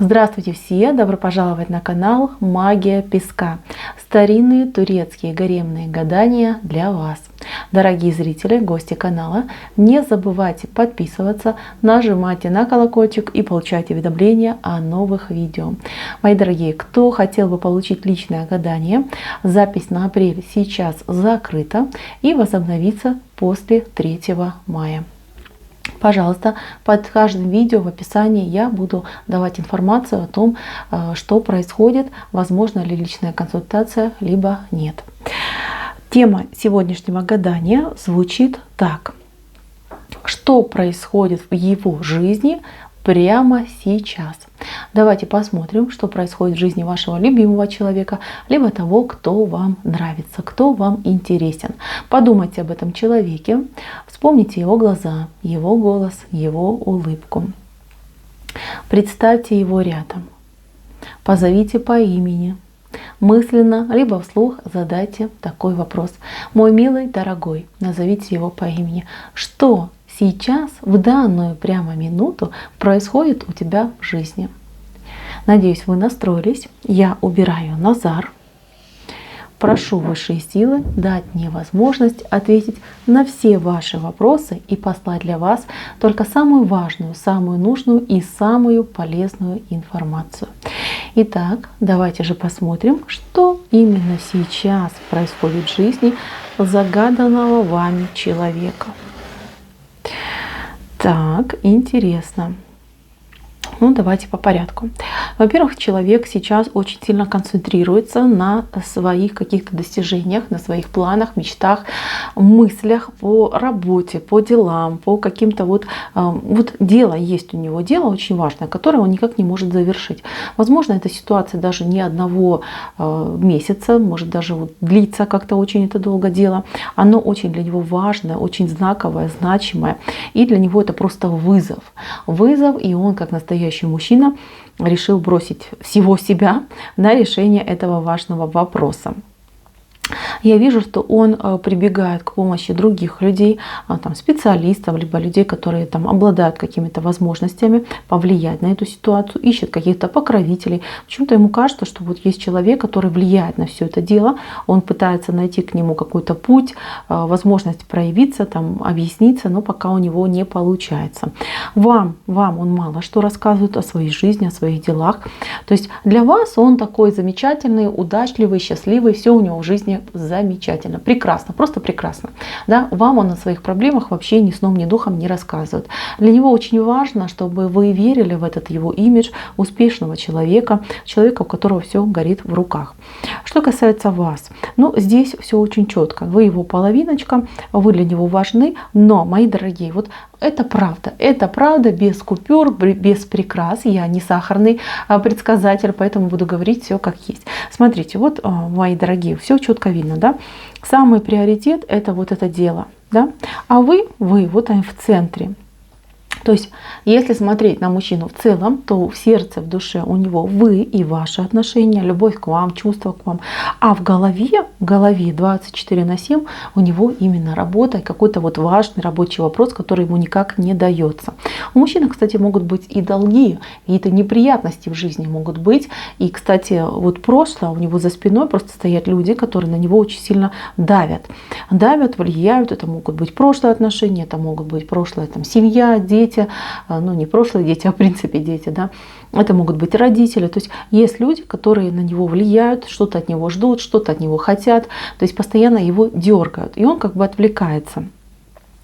Здравствуйте все! Добро пожаловать на канал Магия Песка. Старинные турецкие гаремные гадания для вас. Дорогие зрители, гости канала, не забывайте подписываться, нажимайте на колокольчик и получайте уведомления о новых видео. Мои дорогие, кто хотел бы получить личное гадание, запись на апрель сейчас закрыта и возобновится после 3 мая. Пожалуйста, под каждым видео в описании я буду давать информацию о том, что происходит, возможно ли личная консультация, либо нет. Тема сегодняшнего гадания звучит так. Что происходит в его жизни прямо сейчас? Давайте посмотрим, что происходит в жизни вашего любимого человека, либо того, кто вам нравится, кто вам интересен. Подумайте об этом человеке, вспомните его глаза, его голос, его улыбку. Представьте его рядом, позовите по имени. Мысленно, либо вслух задайте такой вопрос. Мой милый, дорогой, назовите его по имени. Что сейчас, в данную прямо минуту, происходит у тебя в жизни? Надеюсь, вы настроились. Я убираю Назар. Прошу высшие силы дать мне возможность ответить на все ваши вопросы и послать для вас только самую важную, самую нужную и самую полезную информацию. Итак, давайте же посмотрим, что именно сейчас происходит в жизни загаданного вами человека. Так, интересно. Ну, давайте по порядку. Во-первых, человек сейчас очень сильно концентрируется на своих каких-то достижениях, на своих планах, мечтах, мыслях по работе, по делам, по каким-то вот дело есть у него, дело очень важное, которое он никак не может завершить. Возможно, эта ситуация даже не одного месяца, может даже вот длиться как-то очень это долго дело. Оно очень для него важное, очень знаковое, значимое. И для него это просто вызов. Вызов, и он как настоящий мужчина решил бросить всего себя на решение этого важного вопроса. Я вижу, что он прибегает к помощи других людей, там, специалистов, либо людей, которые там обладают какими-то возможностями повлиять на эту ситуацию, ищет каких-то покровителей. Почему-то ему кажется, что вот есть человек, который влияет на все это дело, он пытается найти к нему какой-то путь, возможность проявиться, там, объясниться, но пока у него не получается. Вам он мало что рассказывает о своей жизни, о своих делах. То есть для вас он такой замечательный, удачливый, счастливый, все у него в жизни замечательно, прекрасно, просто прекрасно. Да? Вам он о своих проблемах вообще ни сном, ни духом не рассказывает. Для него очень важно, чтобы вы верили в этот его имидж успешного человека, человека, у которого все горит в руках. Что касается вас, ну здесь все очень четко. Вы его половиночка, вы для него важны, но, мои дорогие, вот это правда без купюр, без прикрас. Я не сахарный предсказатель, поэтому буду говорить все как есть. Смотрите, вот, мои дорогие, все четко видно, да? Самый приоритет это вот это дело, да? А вы вот они в центре. То есть, если смотреть на мужчину в целом, то в сердце, в душе у него вы и ваши отношения, любовь к вам, чувства к вам. А в голове 24/7 у него именно работа и какой-то вот важный рабочий вопрос, который ему никак не дается. У мужчин, кстати, могут быть и долги, какие-то неприятности в жизни могут быть. И, кстати, вот прошлое у него за спиной просто стоят люди, которые на него очень сильно давят. Давят, влияют. Это могут быть прошлые отношения, это могут быть прошлая там семья, дети. Ну, не прошлые дети, а в принципе дети, да. Это могут быть родители. То есть есть люди, которые на него влияют, что-то от него ждут, что-то от него хотят. То есть постоянно его дергают. И он как бы отвлекается.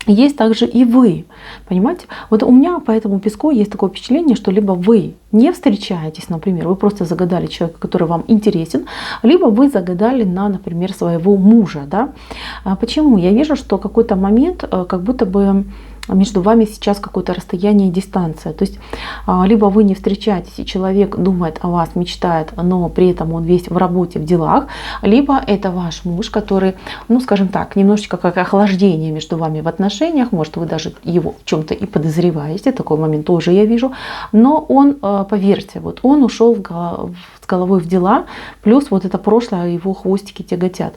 Есть также и вы, понимаете? Вот у меня по этому песку есть такое впечатление, что либо вы не встречаетесь, например, вы просто загадали человека, который вам интересен, либо вы загадали на, например, своего мужа, да? Почему? Я вижу, что какой-то момент, как будто бы между вами сейчас какое-то расстояние и дистанция. То есть либо вы не встречаетесь, и человек думает о вас, мечтает, но при этом он весь в работе, в делах, либо это ваш муж, который, ну скажем так, немножечко как охлаждение между вами в отношениях, может вы даже его в чем-то и подозреваете, такой момент тоже я вижу, но он, поверьте, вот он ушел с головой в дела, плюс вот это прошлое, его хвостики тяготят.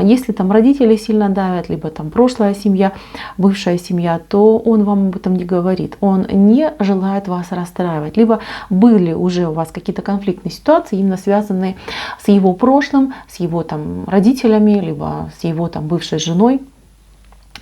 Если там родители сильно давят, либо там прошлая семья, бывшая семья, то то он вам об этом не говорит. Он не желает вас расстраивать. Либо были уже у вас какие-то конфликтные ситуации, именно связанные с его прошлым, с его там родителями, либо с его там бывшей женой.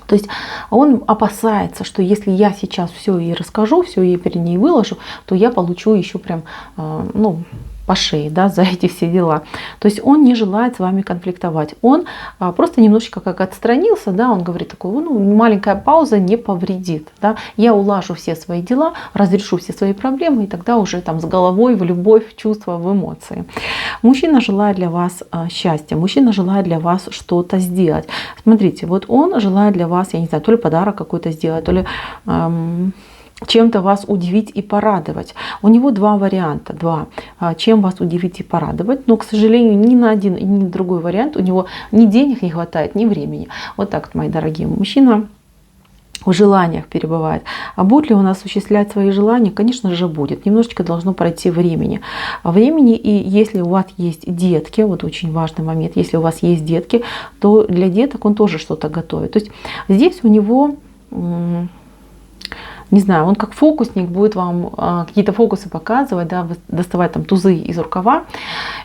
То есть он опасается, что если я сейчас все ей расскажу, все ей перед ней выложу, то я получу еще прям, ну, по шее, да, за эти все дела. То есть он не желает с вами конфликтовать. Он просто немножечко как отстранился, да, он говорит такой, ну, маленькая пауза не повредит, да, я улажу все свои дела, разрешу все свои проблемы, и тогда уже там с головой в любовь, в чувства, в эмоции. Мужчина желает для вас счастья, мужчина желает для вас что-то сделать. Смотрите, вот он желает для вас, я не знаю, то ли подарок какой-то сделать, то ли чем-то вас удивить и порадовать. У него два варианта, чем вас удивить и порадовать, но, к сожалению, ни на один, ни на другой вариант у него ни денег не хватает, ни времени. Вот так вот, мои дорогие, мужчина в желаниях перебывает. А будет ли он осуществлять свои желания? Конечно же, будет. Немножечко должно пройти времени. И если у вас есть детки, вот очень важный момент, если у вас есть детки, то для деток он тоже что-то готовит. То есть здесь у него, не знаю, он как фокусник будет вам какие-то фокусы показывать, да, доставать там тузы из рукава,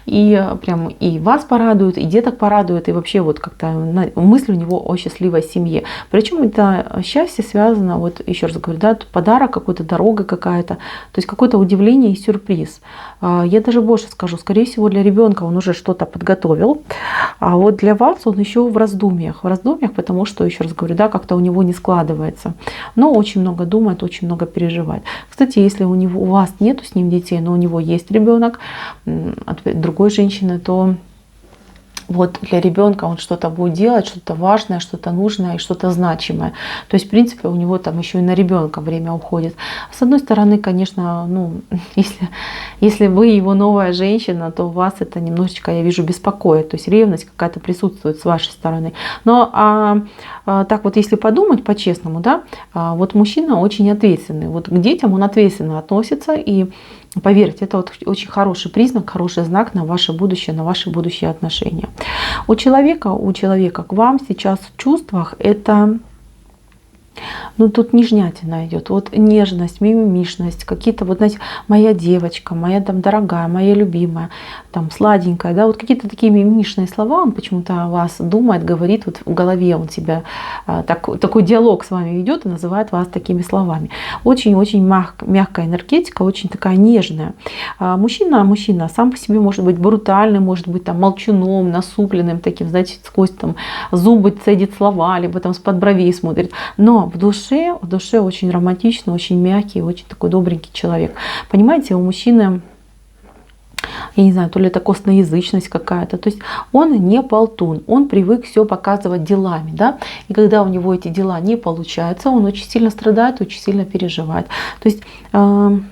и прям и вас порадует, и деток порадует, и вообще вот как-то мысль у него о счастливой семье. Причем это счастье связано, вот еще раз говорю, да, подарок какой-то, дорога какая-то, то есть какое-то удивление и сюрприз. Я даже больше скажу, скорее всего, для ребенка он уже что-то подготовил, а вот для вас он еще в раздумьях, потому что, еще раз говорю, да, как-то у него не складывается, но очень много думает, очень много переживает. Кстати, если у вас нету с ним детей, но у него есть ребенок от другой женщины, то вот для ребенка он что-то будет делать, что-то важное, что-то нужное и что-то значимое. То есть, в принципе, у него там еще и на ребенка время уходит. С одной стороны, конечно, ну, если вы его новая женщина, то вас это немножечко, я вижу, беспокоит. То есть ревность какая-то присутствует с вашей стороны. Но так вот, если подумать по-честному, да, вот мужчина очень ответственный. Вот к детям он ответственно относится, и поверьте, это вот очень хороший признак, хороший знак на ваше будущее, на ваши будущие отношения. У человека к вам сейчас в чувствах это, ну, тут нежнятина идет, вот нежность, мимимишность, какие-то, вот, знаете, моя девочка, моя там дорогая, моя любимая, там сладенькая, да, вот какие-то такие мимимишные слова он почему-то о вас думает, говорит, вот в голове он себя, такой диалог с вами ведет и называет вас такими словами. Очень-очень мягкая энергетика, очень такая нежная. Мужчина сам по себе может быть брутальным, может быть там молчуном, насупленным, таким, знаете, сквозь там зубы цедит слова, либо там с-под бровей смотрит, но в душе очень романтичный, очень мягкий, очень такой добренький человек. Понимаете, у мужчины, я не знаю, то ли это косноязычность какая-то. То есть он не болтун, он привык все показывать делами, да. И когда у него эти дела не получаются, он очень сильно страдает, очень сильно переживает. То есть,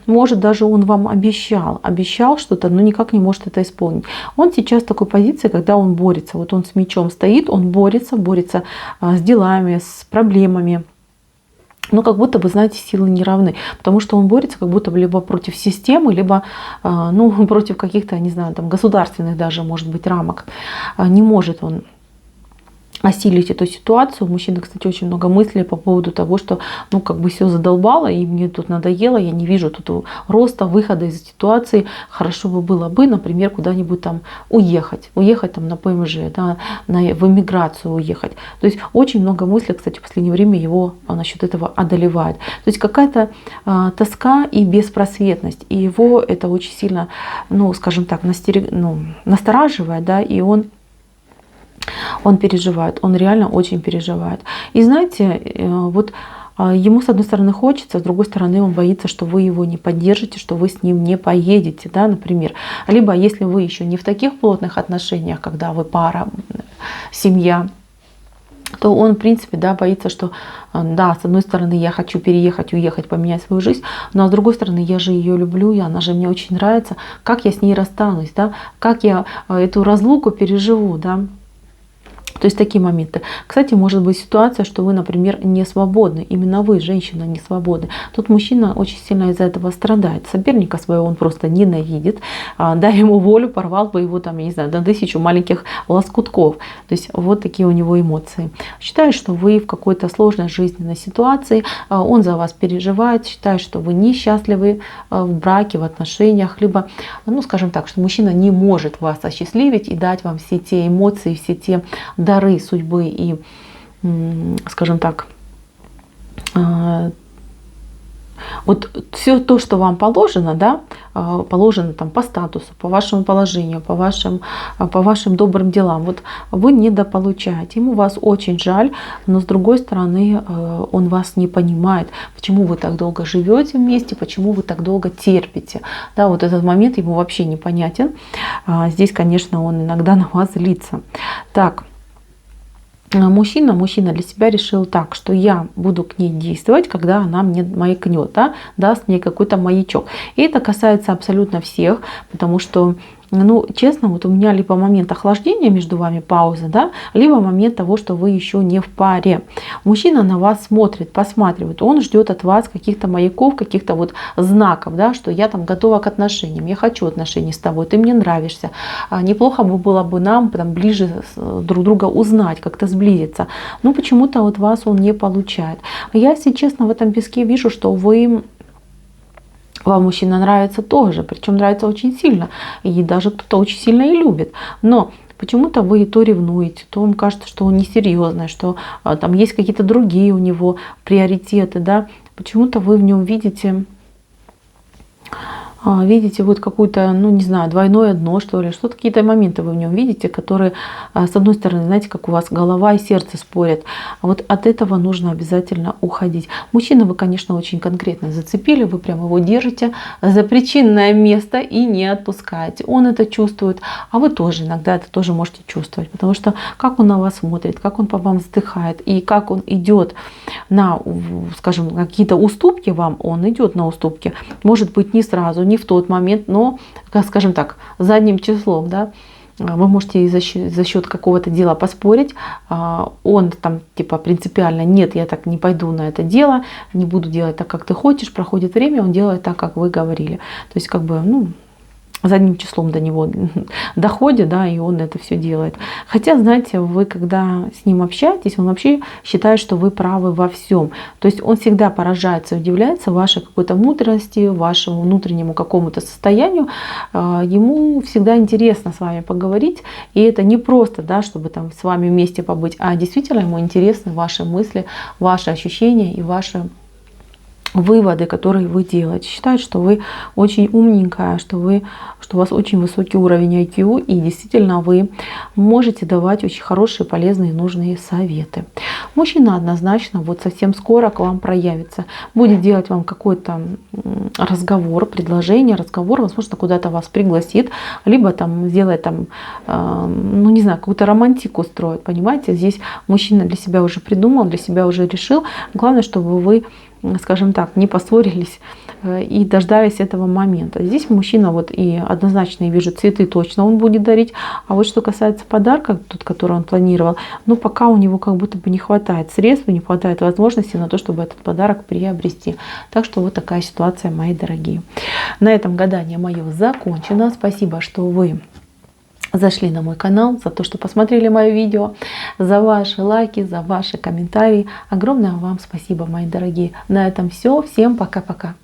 может, даже он вам обещал что-то, но никак не может это исполнить. Он сейчас в такой позиции, когда он борется. Вот он с мечом стоит, он борется с делами, с проблемами. Но как будто бы, знаете, силы не равны, потому что он борется как будто бы либо против системы, либо против каких-то, не знаю, там государственных даже, может быть, рамок. Не может он осилить эту ситуацию. У мужчины, кстати, очень много мыслей по поводу того, что, ну, как бы все задолбало, и мне тут надоело, я не вижу тут роста, выхода из ситуации. Хорошо бы было бы, например, куда-нибудь там уехать там на ПМЖ, да, в эмиграцию уехать. То есть очень много мыслей, кстати, в последнее время его насчет этого одолевает. То есть какая-то тоска и беспросветность. И его это очень сильно, ну, скажем так, настораживает, да, и он переживает, он реально очень переживает. И знаете, вот ему с одной стороны хочется, с другой стороны он боится, что вы его не поддержите, что вы с ним не поедете, да, например. Либо если вы еще не в таких плотных отношениях, когда вы пара, семья, то он, в принципе, да, боится, что, да, с одной стороны, я хочу переехать, уехать, поменять свою жизнь, но с другой стороны, я же ее люблю, и она же мне очень нравится, как я с ней расстанусь, да, как я эту разлуку переживу, да. То есть такие моменты. Кстати, может быть ситуация, что вы, например, не свободны. Именно вы, женщина, не свободны. Тут мужчина очень сильно из-за этого страдает. Соперника своего он просто ненавидит. Дай ему волю, порвал бы его там, я не знаю, до 1000 маленьких лоскутков. То есть вот такие у него эмоции. Считает, что вы в какой-то сложной жизненной ситуации. Он за вас переживает. Считает, что вы несчастливы в браке, в отношениях. Либо, ну скажем так, что мужчина не может вас осчастливить и дать вам все те эмоции, все те дары судьбы и, скажем так, вот все то, что вам положено, да, положено там по статусу, по вашему положению, по вашим добрым делам, вот вы недополучаете. Ему вас очень жаль, но с другой стороны он вас не понимает, почему вы так долго живете вместе, почему вы так долго терпите. Да, вот этот момент ему вообще непонятен. Здесь, конечно, он иногда на вас злится. Так. Мужчина для себя решил так, что я буду к ней действовать, когда она мне маякнет, да, даст мне какой-то маячок. И это касается абсолютно всех, потому что, ну, честно, вот у меня либо момент охлаждения между вами, пауза, да, либо момент того, что вы еще не в паре. Мужчина на вас смотрит, посматривает, он ждет от вас каких-то маяков, каких-то вот знаков, да, что я там готова к отношениям, я хочу отношений с тобой, ты мне нравишься. Неплохо бы было бы нам там ближе друг друга узнать, как-то сблизиться. Но почему-то вот вас он не получает. Я, если честно, в этом песке вижу, что вам мужчина нравится тоже, причем нравится очень сильно. И даже кто-то очень сильно и любит. Но почему-то вы то ревнуете, то вам кажется, что он несерьезный, что там есть какие-то другие у него приоритеты. Да? Почему-то вы в нем видите вот какую-то, ну не знаю, двойное дно, что ли, что-то, какие-то моменты вы в нем видите, которые, с одной стороны, знаете, как у вас голова и сердце спорят, а вот от этого нужно обязательно уходить. Мужчину вы, конечно, очень конкретно зацепили, вы прямо его держите за причинное место и не отпускаете. Он это чувствует, а вы тоже иногда это тоже можете чувствовать, потому что как он на вас смотрит, как он по вам вздыхает и как он идет на, скажем, какие-то уступки вам, он идет на уступки, может быть, не сразу, не в тот момент, но, скажем так, задним числом, да, вы можете за счет какого-то дела поспорить, он там типа принципиально нет, я так не пойду на это дело, не буду делать так, как ты хочешь, проходит время, он делает так, как вы говорили, то есть как бы, ну, задним числом до него доходит, да, и он это все делает. Хотя, знаете, вы когда с ним общаетесь, он вообще считает, что вы правы во всем. То есть он всегда поражается, удивляется вашей какой-то внутренности, вашему внутреннему какому-то состоянию. Ему всегда интересно с вами поговорить. И это не просто, да, чтобы там с вами вместе побыть, а действительно ему интересны ваши мысли, ваши ощущения и ваши выводы, которые вы делаете. Считают, что вы очень умненькая, что у вас очень высокий уровень IQ, и действительно вы можете давать очень хорошие, полезные, нужные советы. Мужчина однозначно вот совсем скоро к вам проявится. Будет делать вам какой-то разговор, предложение, разговор, возможно, куда-то вас пригласит, либо там сделает там, ну не знаю, какую-то романтику строит, понимаете? Здесь мужчина для себя уже придумал, для себя уже решил. Главное, чтобы вы, скажем так, не поссорились и дождались этого момента. Здесь мужчина вот и однозначно, я вижу, цветы точно он будет дарить. А вот что касается подарка, тот, который он планировал, ну пока у него как будто бы не хватает средств, не хватает возможности на то, чтобы этот подарок приобрести. Так что вот такая ситуация, мои дорогие. На этом гадание мое закончено. Спасибо, что вы зашли на мой канал, за то, что посмотрели мое видео, за ваши лайки, за ваши комментарии. Огромное вам спасибо, мои дорогие. На этом все. Всем пока-пока.